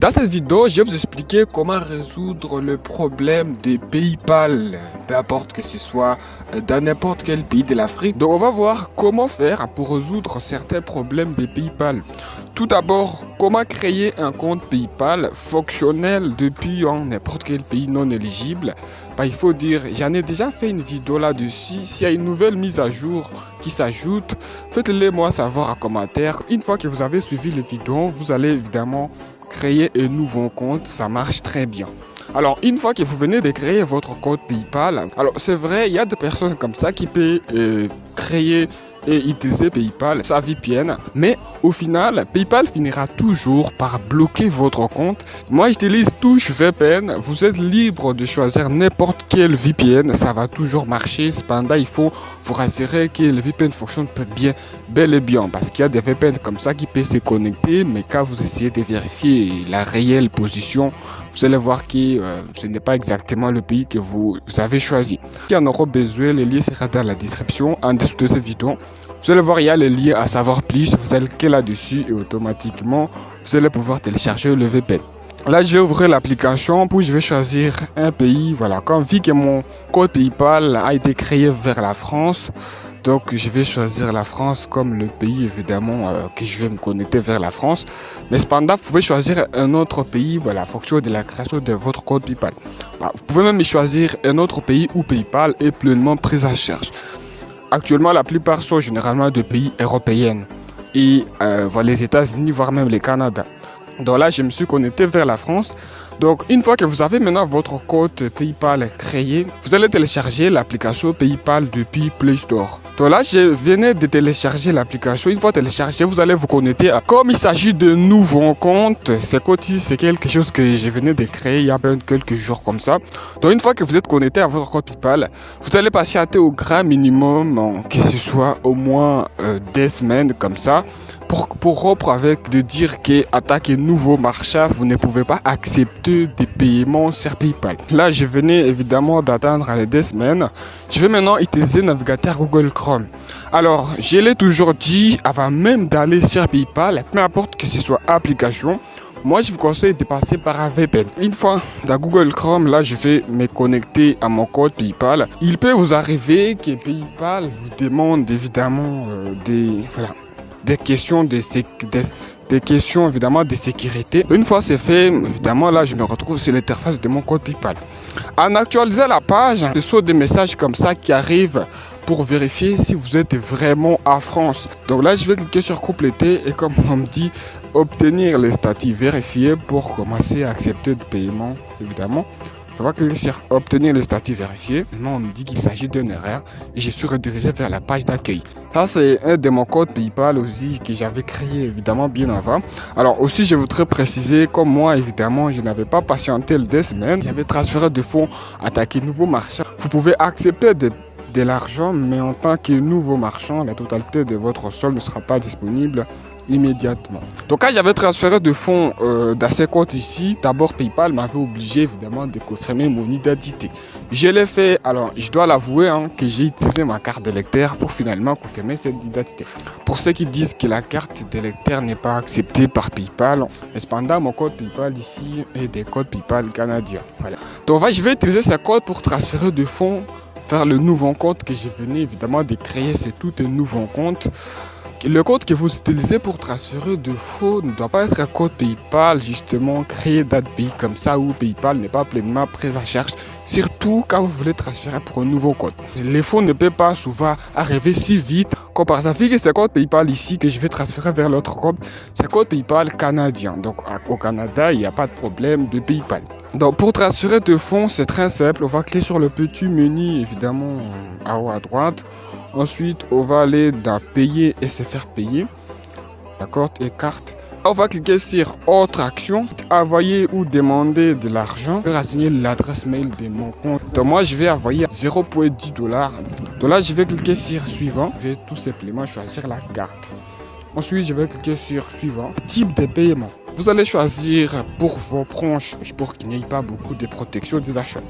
Dans cette vidéo, je vais vous expliquer comment résoudre le problème de PayPal, peu importe que ce soit dans n'importe quel pays de l'Afrique. Donc on va voir comment faire pour résoudre certains problèmes de PayPal. Tout d'abord, comment créer un compte PayPal fonctionnel depuis n'importe quel pays non éligible. Il faut dire, j'en ai déjà fait une vidéo là-dessus. S'il y a une nouvelle mise à jour qui s'ajoute, faites-le moi savoir en commentaire. Une fois que vous avez suivi les vidéos, vous allez évidemment créer un nouveau compte, ça marche très bien. Alors, une fois que vous venez de créer votre compte PayPal, alors c'est vrai, il y a des personnes comme ça qui peuvent créer et utiliser PayPal, sa VPN, mais au final, PayPal finira toujours par bloquer votre compte. Moi, j'utilise Touch VPN. Vous êtes libre de choisir n'importe quel VPN, ça va toujours marcher. Cependant, il faut vous rassurer que le VPN fonctionne bien, bel et bien, parce qu'il y a des VPN comme ça qui peuvent se connecter, mais quand vous essayez de vérifier la réelle position, vous allez voir que ce n'est pas exactement le pays que vous avez choisi. Si en aura besoin, le lien sera dans la description en dessous de cette vidéo. Vous allez voir, il y a le lien à savoir plus. Vous allez cliquer là-dessus et automatiquement, vous allez pouvoir télécharger le VPN. Là, je vais ouvrir l'application, puis je vais choisir un pays. Voilà, comme vu que mon code PayPal a été créé vers la France, donc je vais choisir la France comme le pays évidemment que je vais me connecter vers la France. Mais cependant, vous pouvez choisir un autre pays, voilà, en fonction de la création de votre code PayPal. Vous pouvez même choisir un autre pays où PayPal est pleinement pris en charge. Actuellement, la plupart sont généralement de pays européens et les États-Unis, voire même le Canada. Donc là, je me suis connecté vers la France. Donc, une fois que vous avez maintenant votre compte PayPal créé, vous allez télécharger l'application PayPal depuis Play Store. Donc là, je venais de télécharger l'application. Une fois téléchargé, vous allez vous connecter. Comme il s'agit de nouveaux comptes, c'est quelque chose que je venais de créer il y a quelques jours comme ça. Donc, une fois que vous êtes connecté à votre compte PayPal, vous allez patienter au grand minimum, que ce soit au moins 2 semaines comme ça. Pour rompre avec de dire qu'attaque nouveau marché, vous ne pouvez pas accepter des paiements sur PayPal. Là, je venais évidemment d'attendre les 2 semaines. Je vais maintenant utiliser le navigateur Google Chrome. Alors, je l'ai toujours dit avant même d'aller sur PayPal, peu importe que ce soit application, moi, je vous conseille de passer par un VPN. Une fois dans Google Chrome, là, je vais me connecter à mon compte PayPal. Il peut vous arriver que PayPal vous demande évidemment des questions évidemment de sécurité. Une fois c'est fait, évidemment là je me retrouve sur l'interface de mon compte PayPal. En actualisant la page, ce sont des messages comme ça qui arrivent pour vérifier si vous êtes vraiment en France. Donc là je vais cliquer sur compléter et comme on me dit obtenir les statuts vérifiés pour commencer à accepter le paiement évidemment. Je vais cliquer sur obtenir les statuts vérifiés. Maintenant, on me dit qu'il s'agit d'une erreur et je suis redirigé vers la page d'accueil. Ça, c'est un de mon code PayPal aussi que j'avais créé évidemment bien avant. Alors aussi, je voudrais préciser, comme moi, évidemment, je n'avais pas patienté les 2 semaines. J'avais transféré de fonds, attaqué nouveau marchand. Vous pouvez accepter de l'argent, mais en tant que nouveau marchand, la totalité de votre solde ne sera pas disponible immédiatement. Donc quand j'avais transféré de fonds dans ces comptes ici, d'abord PayPal m'avait obligé évidemment de confirmer mon identité. Je l'ai fait, alors je dois l'avouer que j'ai utilisé ma carte d'électeur pour finalement confirmer cette identité. Pour ceux qui disent que la carte d'électeur n'est pas acceptée par PayPal, cependant mon code PayPal ici est des codes PayPal canadiens. Voilà. Donc je vais utiliser ce code pour transférer de fonds vers le nouveau compte que je venais évidemment de créer. C'est tout un nouveau compte. Le code que vous utilisez pour transférer de fonds ne doit pas être un code PayPal justement créé d'un pays comme ça où PayPal n'est pas pleinement pris en charge, surtout quand vous voulez transférer pour un nouveau code. Les fonds ne peuvent pas souvent arriver si vite comme par exemple que ce code PayPal ici que je vais transférer vers l'autre code, c'est un code PayPal canadien. Donc au Canada, il n'y a pas de problème de PayPal. Donc pour transférer de fonds, c'est très simple. On va cliquer sur le petit menu évidemment en haut à droite. Ensuite, on va aller dans payer et se faire payer. D'accord, et carte. On va cliquer sur autre action, envoyer ou demander de l'argent. Je vais renseigner l'adresse mail de mon compte. Donc moi, je vais envoyer 0,10 $. Donc là, je vais cliquer sur suivant. Je vais tout simplement choisir la carte. Ensuite, je vais cliquer sur suivant. Type de paiement. Vous allez choisir pour vos proches, pour qu'il n'y ait pas beaucoup de protection des achats.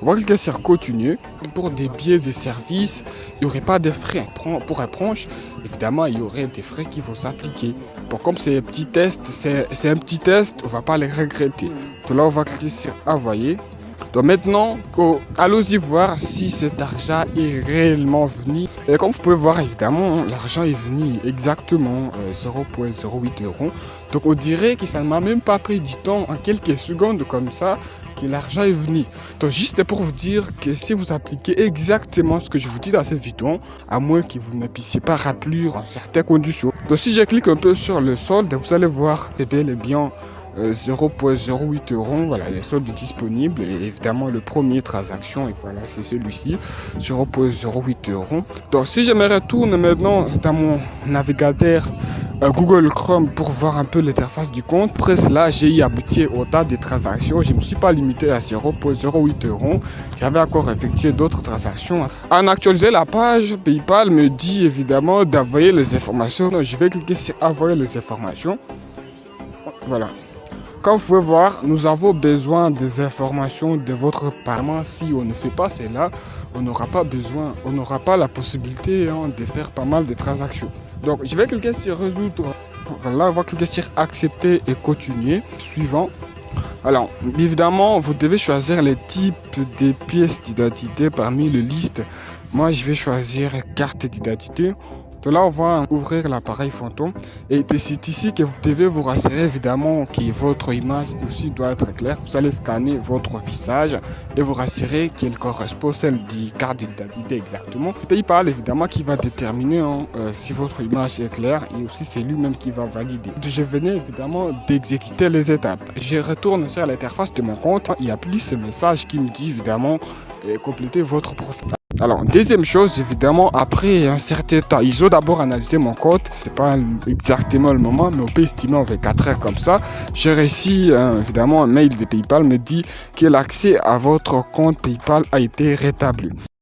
On va cliquer sur continuer. Pour des biais et services, il n'y aurait pas de frais. Pour Approche, évidemment, il y aurait des frais qui vont s'appliquer. Bon, comme c'est un petit test, c'est un petit test, on ne va pas les regretter. Donc là, on va cliquer sur envoyer. Donc maintenant, allons-y voir si cet argent est réellement venu. Et comme vous pouvez voir, évidemment, l'argent est venu exactement 0,08 euros. Donc on dirait que ça ne m'a même pas pris du temps, en quelques secondes comme ça, que l'argent est venu. Donc juste pour vous dire que si vous appliquez exactement ce que je vous dis dans cette vidéo, à moins que vous ne puissiez pas remplir en certaines conditions. Donc si je clique un peu sur le solde, vous allez voir, c'est bel et bien 0,08 euros, voilà, les soldes disponibles et évidemment le premier transaction, et voilà, c'est celui-ci, 0,08 euros. Donc si je me retourne maintenant dans mon navigateur Google Chrome pour voir un peu l'interface du compte, après cela j'ai y abouti au tas de transactions. Je ne me suis pas limité à 0,08 euros, j'avais encore effectué d'autres transactions. En actualiser la page, PayPal me dit évidemment d'envoyer les informations. Donc je vais cliquer sur envoyer les informations. Voilà. Comme vous pouvez voir, nous avons besoin des informations de votre paiement. Si on ne fait pas cela, on n'aura pas besoin, on n'aura pas la possibilité de faire pas mal de transactions. Donc, je vais cliquer sur résoudre. Voilà, on va cliquer sur accepter et continuer. Suivant. Alors, évidemment, vous devez choisir les types de pièces d'identité parmi les listes. Moi, je vais choisir carte d'identité. Donc là, on va ouvrir l'appareil fantôme et c'est ici que vous devez vous rassurer évidemment que votre image aussi doit être claire. Vous allez scanner votre visage et vous rassurer qu'elle correspond à celle du carte d'identité exactement. PayPal évidemment qui va déterminer si votre image est claire et aussi c'est lui-même qui va valider. Je venais évidemment d'exécuter les étapes. Je retourne sur l'interface de mon compte. Il y a plus ce message qui me dit évidemment compléter votre profil. Alors, deuxième chose, évidemment, après un certain temps, ils ont d'abord analysé mon compte. C'est pas exactement le moment, mais on peut estimer avec 4 heures comme ça. J'ai reçu, évidemment, un mail de PayPal me dit que l'accès à votre compte PayPal a été rétabli.